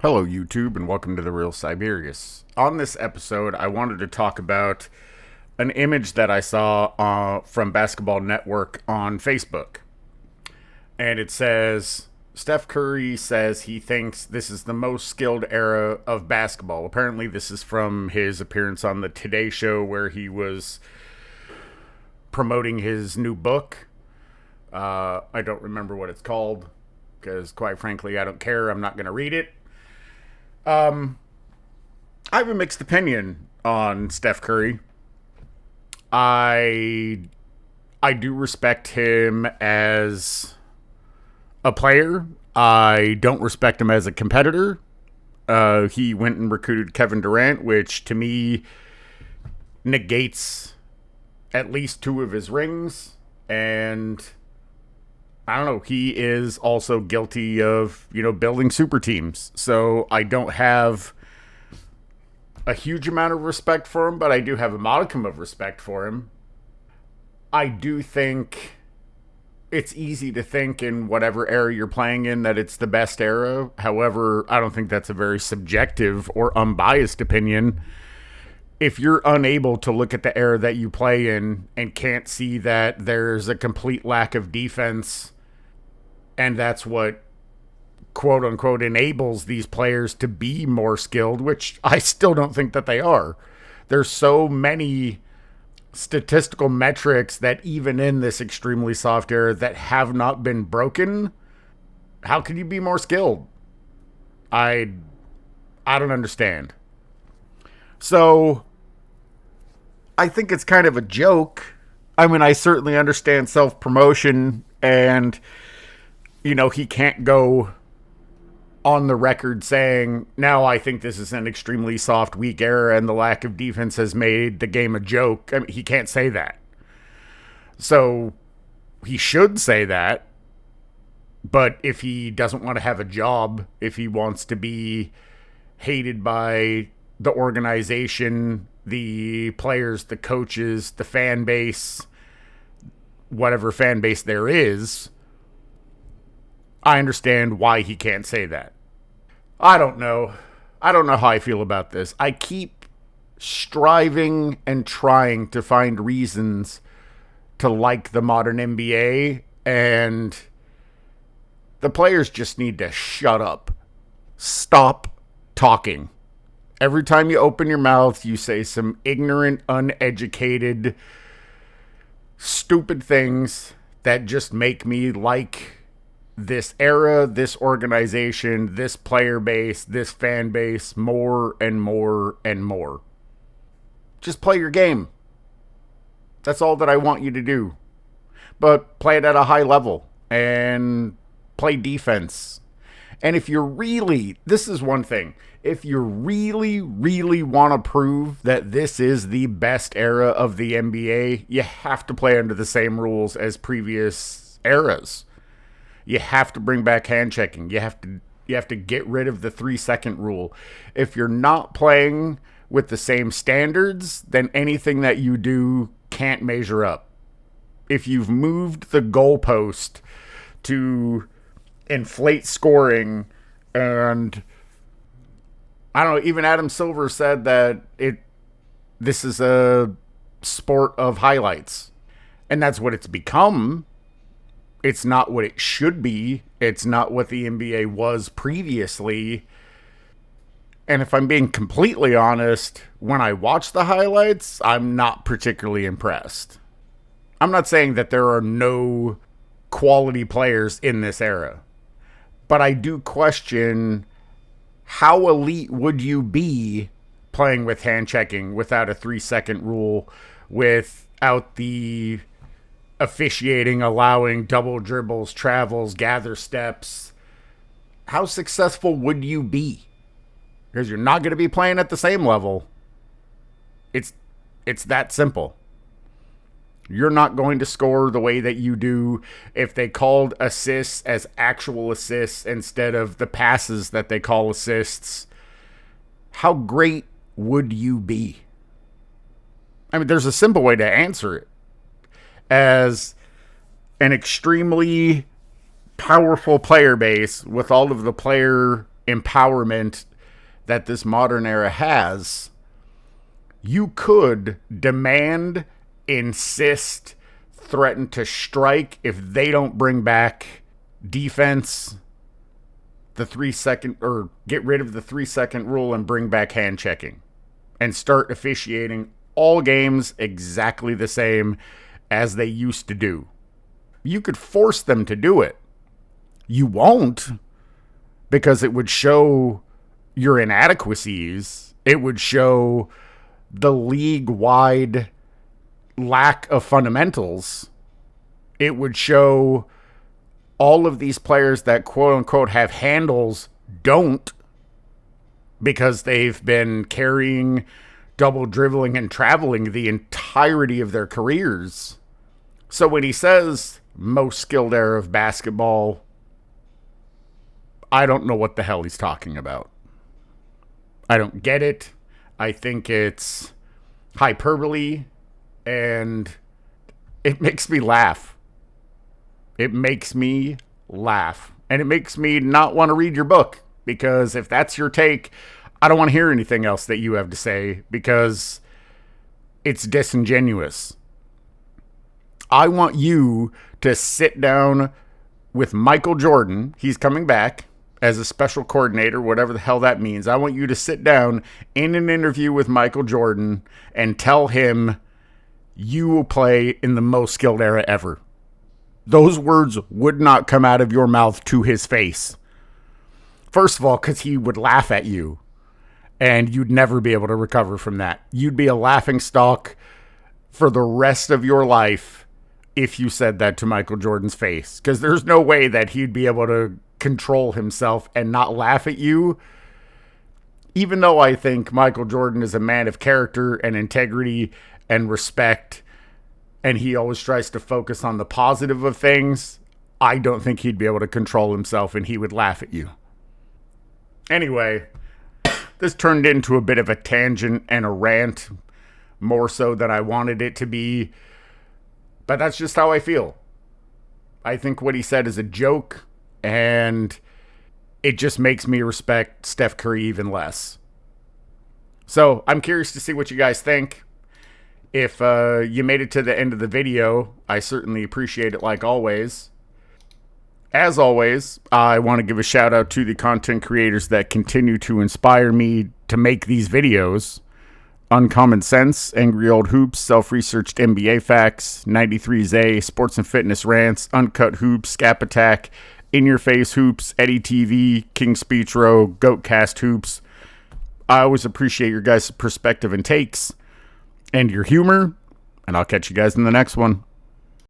Hello, YouTube, and welcome to The Real Siberius. On this episode, I wanted to talk about an image that I saw from Basketball Network on Facebook. And it says Steph Curry says he thinks this is the most skilled era of basketball. Apparently, this is from his appearance on the Today Show where he was promoting his new book. I don't remember what it's called because, quite frankly, I don't care. I'm not going to read it. I have a mixed opinion on Steph Curry. I I do respect him as a player. I don't respect him as a competitor. He went and recruited Kevin Durant, which to me negates at least two of his rings. And I don't know, he is also guilty of, building super teams. So I don't have a huge amount of respect for him, but I do have a modicum of respect for him. I do think it's easy to think in whatever era you're playing in that it's the best era. However, I don't think that's a very subjective or unbiased opinion. If you're unable to look at the era that you play in and can't see that there's a complete lack of defense, and that's what quote unquote enables these players to be more skilled, which I still don't think that they are. There's so many statistical metrics that even in this extremely soft era that have not been broken. How can you be more skilled? I don't understand. So I think it's kind of a joke. I mean, I certainly understand self-promotion and he can't go on the record saying, now I think this is an extremely soft, weak era and the lack of defense has made the game a joke. I mean, he can't say that. So he should say that. But if he doesn't want to have a job, if he wants to be hated by the organization, the players, the coaches, the fan base, whatever fan base there is, I understand why he can't say that. I don't know. I don't know how I feel about this. I keep striving and trying to find reasons to like the modern NBA, and the players just need to shut up. Stop talking. Every time you open your mouth, you say some ignorant, uneducated, stupid things that just make me like this era, this organization, this player base, this fan base more and more and more. Just play your game. That's all that I want you to do. But play it at a high level and play defense. And if you're really, this is one thing, if you really, really want to prove that this is the best era of the NBA, you have to play under the same rules as previous eras. You have to bring back hand checking. You have to get rid of the 3-second rule. If you're not playing with the same standards, then anything that you do can't measure up. If you've moved the goalpost to inflate scoring, and I don't know, even Adam Silver said that this is a sport of highlights. And that's what it's become. It's not what it should be. It's not what the NBA was previously. And if I'm being completely honest, when I watch the highlights, I'm not particularly impressed. I'm not saying that there are no quality players in this era, but I do question how elite would you be playing with hand checking without a 3-second rule, without the officiating allowing double dribbles, travels, gather steps. How successful would you be? Because you're not going to be playing at the same level. It's that simple. You're not going to score the way that you do if they called assists as actual assists instead of the passes that they call assists. How great would you be? I mean, there's a simple way to answer it. As an extremely powerful player base with all of the player empowerment that this modern era has, you could demand, insist, threaten to strike if they don't bring back defense, the 3-second, or get rid of the 3-second rule and bring back hand checking and start officiating all games exactly the same as they used to do. You could force them to do it. You won't, because it would show your inadequacies. It would show the league-wide lack of fundamentals. It would show all of these players that quote-unquote have handles don't, because they've been carrying, double dribbling, and traveling the entirety of their careers. So when he says most skilled era of basketball, I don't know what the hell he's talking about. I don't get it. I think it's hyperbole, and it makes me laugh. It makes me laugh. And it makes me not want to read your book, because if that's your take, I don't want to hear anything else that you have to say, because it's disingenuous. I want you to sit down with Michael Jordan. He's coming back as a special coordinator, whatever the hell that means. I want you to sit down in an interview with Michael Jordan and tell him you will play in the most skilled era ever. Those words would not come out of your mouth to his face. First of all, because he would laugh at you, and you'd never be able to recover from that. You'd be a laughingstock for the rest of your life if you said that to Michael Jordan's face, because there's no way that he'd be able to control himself and not laugh at you. Even though I think Michael Jordan is a man of character and integrity and respect, and he always tries to focus on the positive of things, I don't think he'd be able to control himself, and he would laugh at you. Anyway, this turned into a bit of a tangent and a rant, more so than I wanted it to be, but that's just how I feel. I think what he said is a joke, and it just makes me respect Steph Curry even less. So I'm curious to see what you guys think. If you made it to the end of the video, I certainly appreciate it, like always. As always, I want to give a shout out to the content creators that continue to inspire me to make these videos. Uncommon Sense, Angry Old Hoops, Self-Researched NBA Facts, 93Z, Sports and Fitness Rants, Uncut Hoops, Scap Attack, In Your Face Hoops, Eddie TV, King Speech Row, Goatcast Hoops. I always appreciate your guys' perspective and takes and your humor, and I'll catch you guys in the next one.